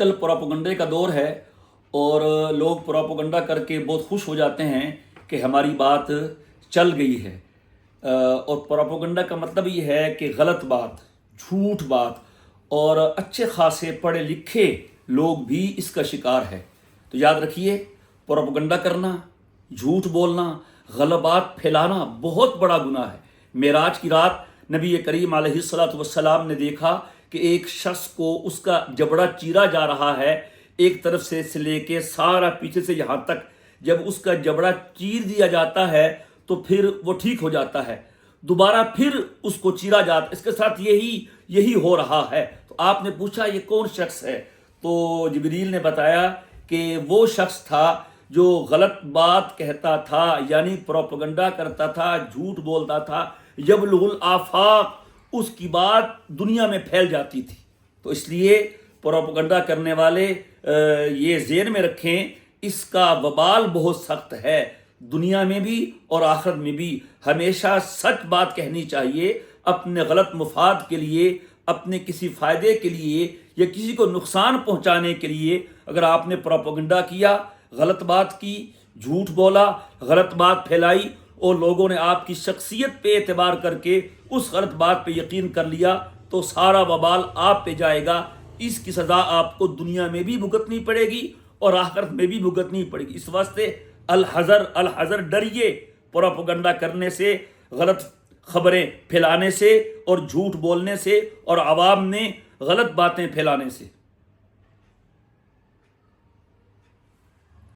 कल प्रोपेगेंडे का दौर है और लोग प्रोपेगेंडा करके बहुत खुश हो जाते हैं कि हमारी बात चल गई है। और प्रोपेगेंडा का मतलब ये है कि गलत बात, झूठ बात, और अच्छे खासे पढ़े लिखे लोग भी इसका शिकार है। तो याद रखिए, प्रोपेगेंडा करना, झूठ बोलना, गलत बात फैलाना बहुत बड़ा गुनाह है। मेराज की रात नबी करीम अलैहिस्सलातु वस्सलाम ने देखा कि एक शख्स को उसका जबड़ा चीरा जा रहा है, एक तरफ से लेके सारा पीछे से यहाँ तक। जब उसका जबड़ा चीर दिया जाता है तो फिर वो ठीक हो जाता है, दोबारा फिर उसको चीरा जाता है। इसके साथ यही हो रहा है। तो आपने पूछा ये कौन शख्स है, तो जिब्रील ने बताया कि वो शख्स था जो गलत बात कहता था, यानी प्रोपेगेंडा करता था, झूठ बोलता था। यबलुगुल आफाक, उसकी बात दुनिया में फैल जाती थी। तो इसलिए प्रोपेगेंडा करने वाले ये ज़हन में रखें, इसका वबाल बहुत सख्त है, दुनिया में भी और आखिरत में भी। हमेशा सच बात कहनी चाहिए। अपने गलत मुफाद के लिए, अपने किसी फ़ायदे के लिए या किसी को नुकसान पहुंचाने के लिए अगर आपने प्रोपेगेंडा किया, गलत बात की, झूठ बोला, गलत बात फैलाई और लोगों ने आपकी शख्सियत पे एतबार करके उस गलत बात पे यकीन कर लिया, तो सारा वबाल आप पे जाएगा। इसकी सज़ा आपको दुनिया में भी भुगतनी पड़ेगी और आखिरत में भी भुगतनी पड़ेगी। इस वास्ते अल हज़र, डरिए प्रोपेगेंडा करने से, गलत खबरें फैलाने से और झूठ बोलने से और आवाम में गलत बातें फैलाने से।